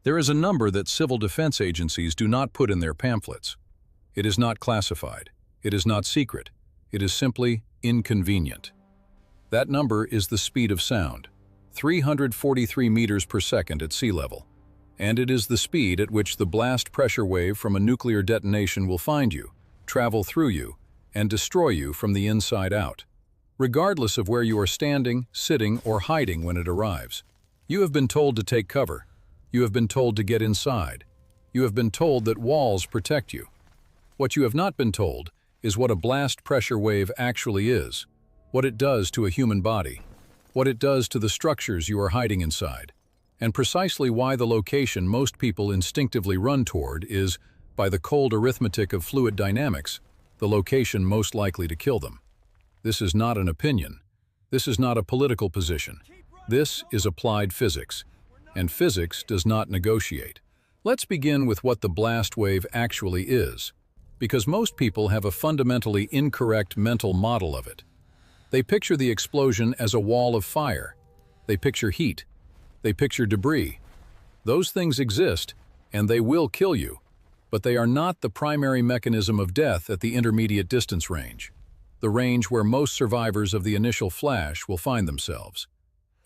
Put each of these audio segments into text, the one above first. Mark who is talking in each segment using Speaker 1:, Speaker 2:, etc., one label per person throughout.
Speaker 1: There is a number that civil defense agencies do not put in their pamphlets. It is not classified. It is not secret. It is simply inconvenient. That number is the speed of sound, 343 meters per second at sea level, and it is the speed at which the blast pressure wave from a nuclear detonation will find you, travel through you, and destroy you from the inside out, regardless of where you are standing, sitting, or hiding when it arrives. You have been told to take cover. You have been told to get inside. You have been told that walls protect you. What you have not been told is what a blast pressure wave actually is, what it does to a human body, what it does to the structures you are hiding inside, and precisely why the location most people instinctively run toward is, by the cold arithmetic of fluid dynamics, the location most likely to kill them. This is not an opinion. This is not a political position. This is applied physics, and physics does not negotiate. Let's begin with what the blast wave actually is, because most people have a fundamentally incorrect mental model of it. They picture the explosion as a wall of fire. They picture heat. They picture debris. Those things exist, and they will kill you, but they are not the primary mechanism of death at the intermediate distance range, the range where most survivors of the initial flash will find themselves.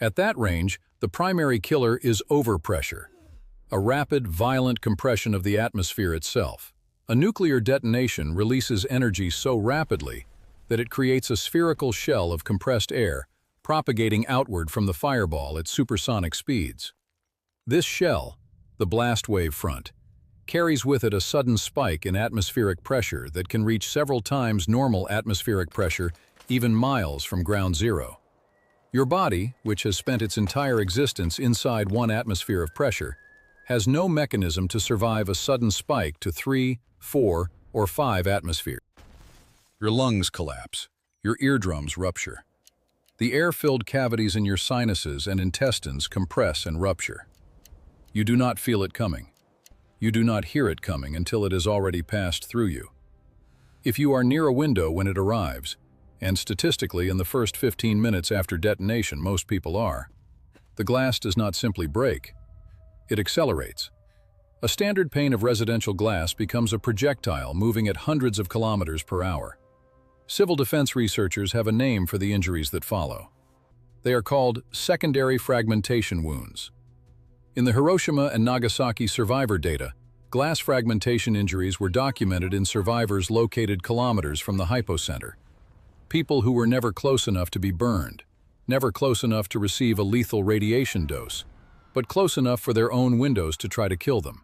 Speaker 1: At that range, the primary killer is overpressure, a rapid, violent compression of the atmosphere itself. A nuclear detonation releases energy so rapidly that it creates a spherical shell of compressed air, propagating outward from the fireball at supersonic speeds. This shell, the blast wave front, carries with it a sudden spike in atmospheric pressure that can reach several times normal atmospheric pressure, even miles from ground zero. Your body, which has spent its entire existence inside 1 atmosphere of pressure, has no mechanism to survive a sudden spike to 3, 4, or 5 atmospheres. Your lungs collapse. Your eardrums rupture. The air-filled cavities in your sinuses and intestines compress and rupture. You do not feel it coming. You do not hear it coming until it has already passed through you. If you are near a window when it arrives, and statistically in the first 15 minutes after detonation most people are, the glass does not simply break. It accelerates. A standard pane of residential glass becomes a projectile moving at hundreds of kilometers per hour. Civil defense researchers have a name for the injuries that follow. They are called secondary fragmentation wounds. In the Hiroshima and Nagasaki survivor data, glass fragmentation injuries were documented in survivors located kilometers from the hypocenter. People who were never close enough to be burned, never close enough to receive a lethal radiation dose, but close enough for their own windows to try to kill them.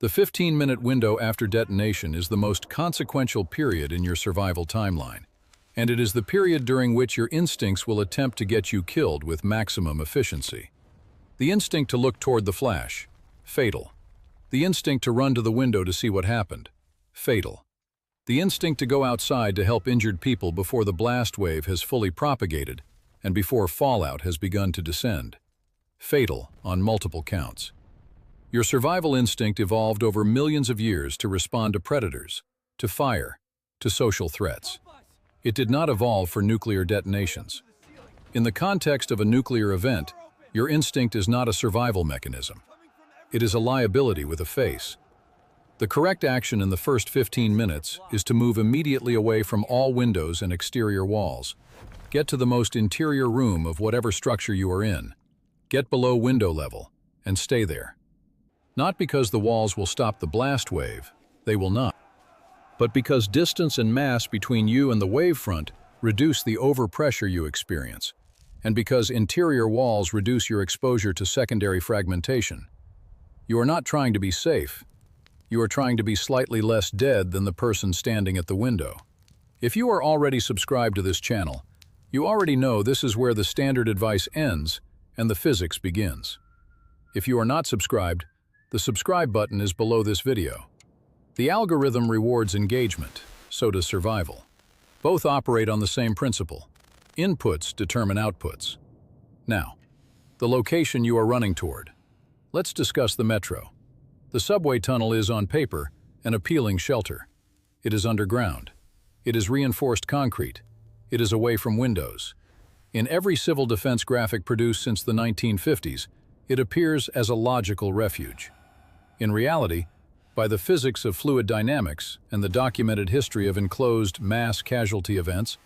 Speaker 1: The 15-minute window after detonation is the most consequential period in your survival timeline, and it is the period during which your instincts will attempt to get you killed with maximum efficiency. The instinct to look toward the flash, fatal. The instinct to run to the window to see what happened, fatal. The instinct to go outside to help injured people before the blast wave has fully propagated and before fallout has begun to descend, fatal on multiple counts. Your survival instinct evolved over millions of years to respond to predators, to fire, to social threats. It did not evolve for nuclear detonations. In the context of a nuclear event, your instinct is not a survival mechanism. It is a liability with a face. The correct action in the first 15 minutes is to move immediately away from all windows and exterior walls. Get to the most interior room of whatever structure you are in. Get below window level, and stay there. Not because the walls will stop the blast wave, they will not, but because distance and mass between you and the wavefront reduce the overpressure you experience, and because interior walls reduce your exposure to secondary fragmentation. You are not trying to be safe. You are trying to be slightly less dead than the person standing at the window. If you are already subscribed to this channel, you already know this is where the standard advice ends and the physics begins. If you are not subscribed, the subscribe button is below this video. The algorithm rewards engagement, so does survival. Both operate on the same principle. Inputs determine outputs. Now, the location you are running toward. Let's discuss the metro. The subway tunnel is, on paper, an appealing shelter. It is underground. It is reinforced concrete. It is away from windows. In every civil defense graphic produced since the 1950s, It appears as a logical refuge. In reality, by the physics of fluid dynamics and the documented history of enclosed mass casualty events,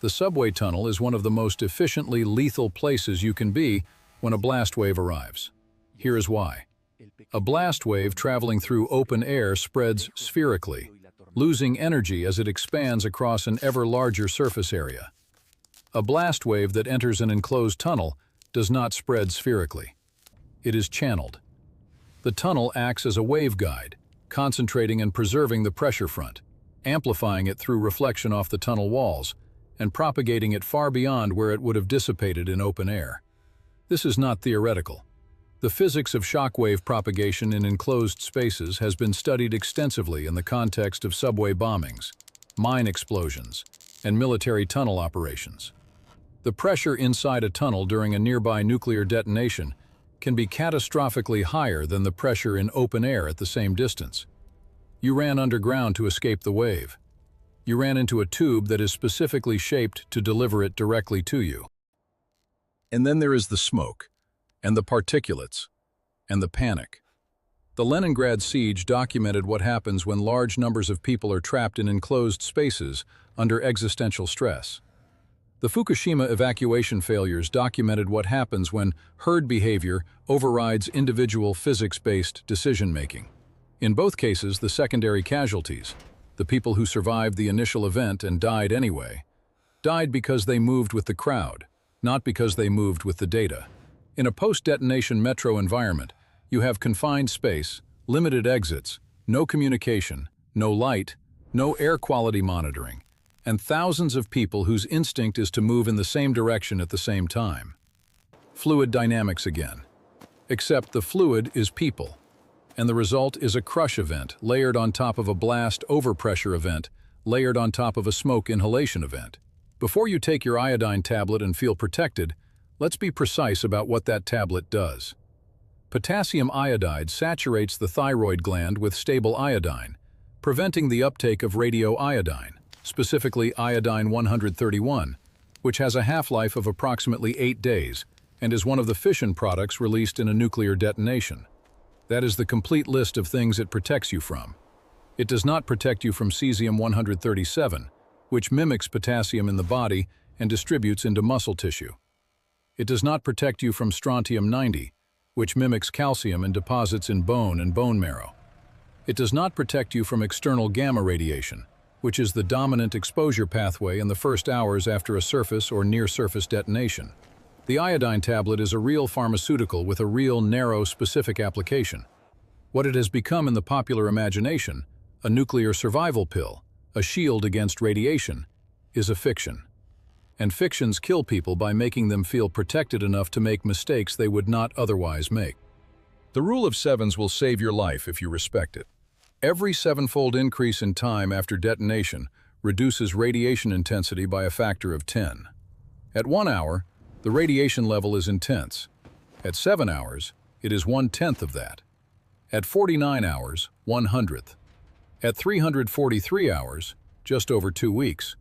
Speaker 1: the subway tunnel is one of the most efficiently lethal places you can be when a blast wave arrives. Here is why. A blast wave traveling through open air spreads spherically, losing energy as it expands across an ever larger surface area. A blast wave that enters an enclosed tunnel does not spread spherically. It is channeled. The tunnel acts as a waveguide, concentrating and preserving the pressure front, amplifying it through reflection off the tunnel walls, and propagating it far beyond where it would have dissipated in open air. This is not theoretical. The physics of shockwave propagation in enclosed spaces has been studied extensively in the context of subway bombings, mine explosions, and military tunnel operations. The pressure inside a tunnel during a nearby nuclear detonation can be catastrophically higher than the pressure in open air at the same distance. You ran underground to escape the wave. You ran into a tube that is specifically shaped to deliver it directly to you. And then there is the smoke, and the particulates, and the panic. The Leningrad siege documented what happens when large numbers of people are trapped in enclosed spaces under existential stress. The Fukushima evacuation failures documented what happens when herd behavior overrides individual physics-based decision-making. In both cases, the secondary casualties, the people who survived the initial event and died anyway, died because they moved with the crowd, not because they moved with the data. In a post-detonation metro environment, you have confined space, limited exits, no communication, no light, no air quality monitoring, and thousands of people whose instinct is to move in the same direction at the same time. Fluid dynamics again. Except the fluid is people, and the result is a crush event layered on top of a blast overpressure event, layered on top of a smoke inhalation event. Before you take your iodine tablet and feel protected, let's be precise about what that tablet does. Potassium iodide saturates the thyroid gland with stable iodine, preventing the uptake of radioiodine, specifically iodine 131, which has a half-life of approximately 8 days and is one of the fission products released in a nuclear detonation. That is the complete list of things it protects you from. It does not protect you from cesium-137, which mimics potassium in the body and distributes into muscle tissue. It does not protect you from strontium-90, which mimics calcium and deposits in bone and bone marrow. It does not protect you from external gamma radiation, which is the dominant exposure pathway in the first hours after a surface or near-surface detonation. The iodine tablet is a real pharmaceutical with a real narrow, specific application. What it has become in the popular imagination, a nuclear survival pill, a shield against radiation, is a fiction. And fictions kill people by making them feel protected enough to make mistakes they would not otherwise make. The rule of sevens will save your life if you respect it. Every sevenfold increase in time after detonation reduces radiation intensity by a factor of 10. At 1 hour, the radiation level is intense. At 7 hours, it is 1/10 of that. At 49 hours, 1/100th. At 343 hours, just over 2 weeks,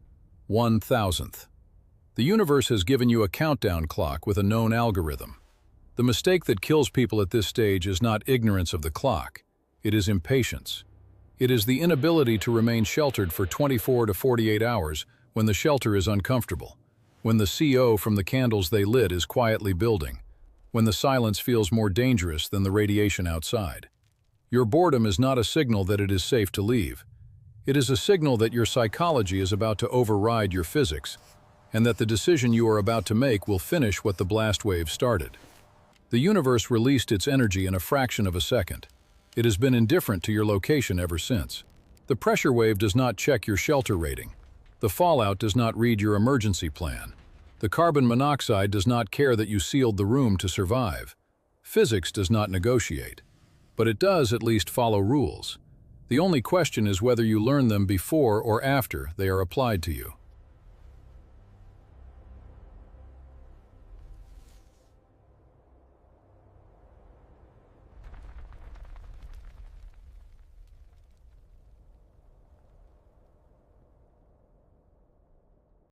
Speaker 1: 1,000th. The universe has given you a countdown clock with a known algorithm. The mistake that kills people at this stage is not ignorance of the clock. It is impatience. It is the inability to remain sheltered for 24 to 48 hours when the shelter is uncomfortable, when the CO from the candles they lit is quietly building, when the silence feels more dangerous than the radiation outside. Your boredom is not a signal that it is safe to leave. It is a signal that your psychology is about to override your physics, and that the decision you are about to make will finish what the blast wave started. The universe released its energy in a fraction of a second. It has been indifferent to your location ever since. The pressure wave does not check your shelter rating. The fallout does not read your emergency plan. The carbon monoxide does not care that you sealed the room to survive. Physics does not negotiate, but it does at least follow rules. The only question is whether you learn them before or after they are applied to you.